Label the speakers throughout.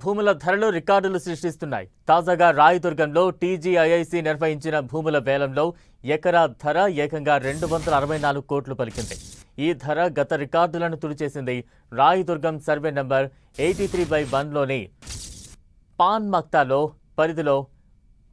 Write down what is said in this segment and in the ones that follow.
Speaker 1: భూముల ధరలు రికార్డులు సృష్టిస్తున్నాయి. తాజాగా రాయదుర్గంలో టీజీఐఐసీ నిర్వహించిన భూముల వేలంలో ఎకరా ధర ఏకంగా 264 కోట్లు పలికింది. ఈ ధర గత రికార్డులను తుడిచేసింది. రాయదుర్గం సర్వే నంబర్ 83/1లోని పాన్ మక్తాలో పరిధిలో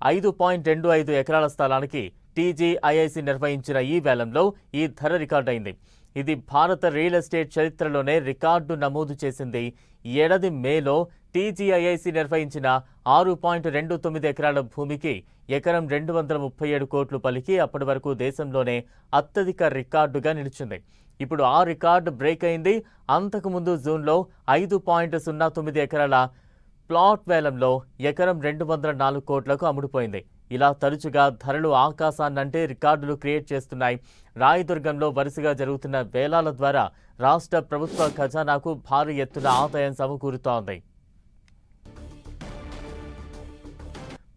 Speaker 1: 5.25 ఎకరాల స్థలానికి టీజీఐఐసీ నిర్వహించిన ఈ వేలంలో ఈ ధర రికార్డైంది. ఇది భారత రియల్ ఎస్టేట్ చరిత్రలోనే రికార్డు నమోదు చేసింది. ఈ ఏడాది మేలో టీజీఐఐసీ నిర్వహించిన 6.29 ఎకరాల భూమికి ఎకరం 237 కోట్లు పలికి అప్పటి వరకు దేశంలోనే అత్యధిక రికార్డుగా నిలిచింది. ఇప్పుడు ఆ రికార్డు బ్రేక్ అయింది. అంతకుముందు జూన్లో 5.09 ఎకరాల ప్లాట్ వేలంలో ఎకరం 204 కోట్లకు అమ్ముడుపోయింది. ఇలా తరచుగా ధరలు ఆకాశాన్నంటే రికార్డులు క్రియేట్ చేస్తున్నాయి. రాయదుర్గంలో వరుసగా జరుగుతున్న వేలాల ద్వారా రాష్ట్ర ప్రభుత్వ ఖజానాకు భారీ ఎత్తున ఆదాయం సమకూరుతోంది.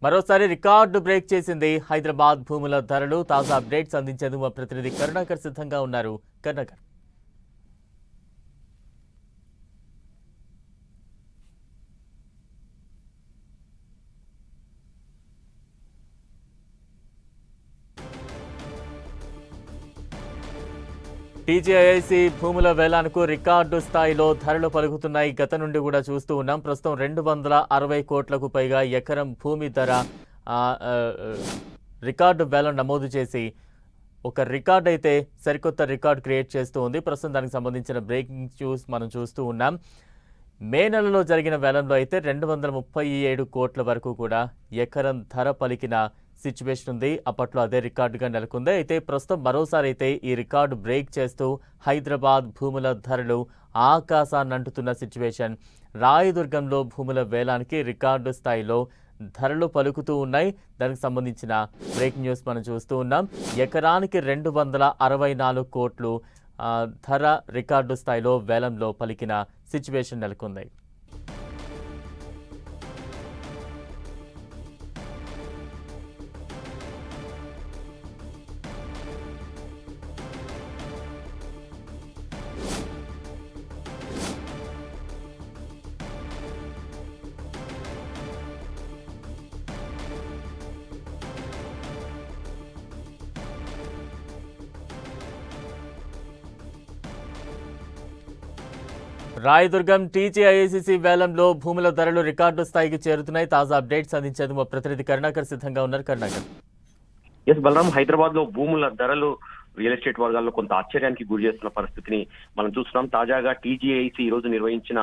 Speaker 1: మరోసారి రికార్డు బ్రేక్ చేసింది హైదరాబాద్ భూముల ధరలు. తాజా అప్డేట్స్ అందించేందుకు మా ప్రతినిధి కరుణాకర్ సిద్ధంగా ఉన్నారు. కరుణాకర్, టీజీఐఐసీ భూముల వేలానికి రికార్డు స్థాయిలో ధరలు పలుకుతున్నాయి. గత నుండి కూడా చూస్తూ ఉన్నాం. ప్రస్తుతం 260 కోట్లకు పైగా ఎకరం భూమి ధర రికార్డు వేలం నమోదు చేసి ఒక రికార్డ్ అయితే సరికొత్త రికార్డ్ క్రియేట్ చేస్తూ ఉంది. ప్రస్తుతం దానికి సంబంధించిన బ్రేకింగ్ న్యూస్ మనం చూస్తూ ఉన్నాం. మే నెలలో జరిగిన వేలంలో అయితే 237 కోట్ల వరకు కూడా ఎకరం ధర పలికిన సిచ్యువేషన్ ఉంది. అప్పట్లో అదే రికార్డుగా నెలకొంది. అయితే ప్రస్తుతం మరోసారి అయితే ఈ రికార్డు బ్రేక్ చేస్తూ హైదరాబాద్ భూముల ధరలు ఆకాశాన్నంటుతున్న సిచ్యువేషన్. రాయదుర్గంలో భూముల వేలానికి రికార్డు స్థాయిలో ధరలు పలుకుతూ ఉన్నాయి. దానికి సంబంధించిన బ్రేకింగ్ న్యూస్ మనం చూస్తూ ఉన్నాం. ఎకరానికి 264 కోట్లు ధర రికార్డు స్థాయిలో వేలంలో పలికిన సిచ్యువేషన్ నెలకొంది. రాయదుర్గం టీజీఐఐసీ వేలంలో భూముల ధరలు రికార్డు స్థాయికి చేరుతున్నాయి. తాజా అప్డేట్స్ అందించేందుకు మా ప్రతినిధి కరుణాకర్ సిద్ధంగా ఉన్నారు. కరుణాకర్,
Speaker 2: బలరాం, హైదరాబాద్ లో భూముల ధరలు రియల్ ఎస్టేట్ వర్గాల్లో కొంత ఆశ్చర్యానికి గురి చేస్తున్న పరిస్థితిని మనం చూస్తున్నాం. తాజాగా టీజీఐసీ ఈ రోజు నిర్వహించిన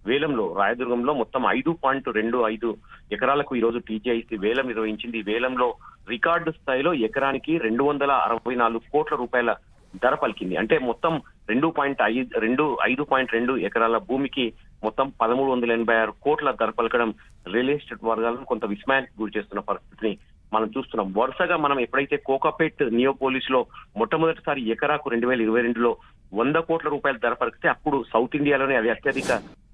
Speaker 2: వేలంలో రాయదుర్గంలో మొత్తం 5.25 ఎకరాలకు ఈ రోజు టీజీఐసీ వేలం నిర్వహించింది. ఈ వేలంలో రికార్డు స్థాయిలో ఎకరానికి 264 కోట్ల రూపాయల ధర పలికింది. అంటే మొత్తం 5.2 ఎకరాల భూమికి మొత్తం 1386 కోట్ల ధర పలకడం రియల్ ఎస్టేట్ వర్గాలను కొంత విస్మయానికి గురి చేస్తున్న పరిస్థితిని మనం చూస్తున్నాం. వరుసగా మనం ఎప్పుడైతే కోకాపేట్ నియోపోలిస్ లో మొట్టమొదటిసారి ఎకరాకు 2022లో 100 కోట్ల రూపాయల ధర పలికితే అప్పుడు సౌత్ ఇండియాలోనే అది అత్యధిక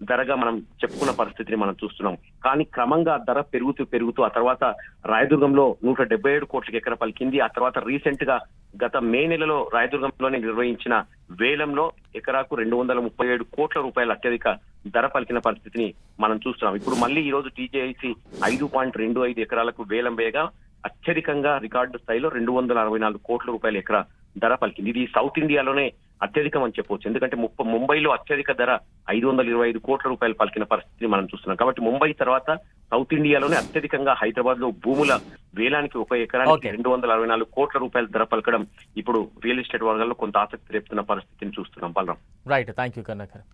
Speaker 2: ధరగా మనం చెప్పుకున్న పరిస్థితిని మనం చూస్తున్నాం. కానీ క్రమంగా ధర పెరుగుతూ ఆ తర్వాత రాయదుర్గంలో 177 కోట్లకి ఎకర పలికింది. ఆ తర్వాత రీసెంట్ గా గత మే నెలలో రాయదుర్గంలోనే నిర్వహించిన వేలంలో ఎకరాకు 237 కోట్ల రూపాయల అత్యధిక ధర పలికిన పరిస్థితిని మనం చూస్తున్నాం. ఇప్పుడు మళ్ళీ ఈ రోజు టీజీఐసీ 5.25 ఎకరాలకు వేలం వేయగా అత్యధికంగా రికార్డు స్థాయిలో 264 కోట్ల రూపాయల ఎకరా ధర పలికింది. ఇది సౌత్ ఇండియాలోనే అత్యధికం అని చెప్పవచ్చు. ఎందుకంటే ముంబైలో అత్యధిక ధర 525 కోట్ల రూపాయలు పలికిన పరిస్థితిని మనం చూస్తున్నాం. కాబట్టి ముంబై తర్వాత సౌత్ ఇండియాలోనే అత్యధికంగా హైదరాబాద్ లో భూముల వేలానికి ఒక ఎకరానికి 264 కోట్ల రూపాయల ధర పలకడం ఇప్పుడు రియల్ ఎస్టేట్ వర్గాల్లో కొంత ఆసక్తి రేపుతున్న పరిస్థితిని చూస్తున్నాం. Balram,
Speaker 1: right, thank you Karunakar.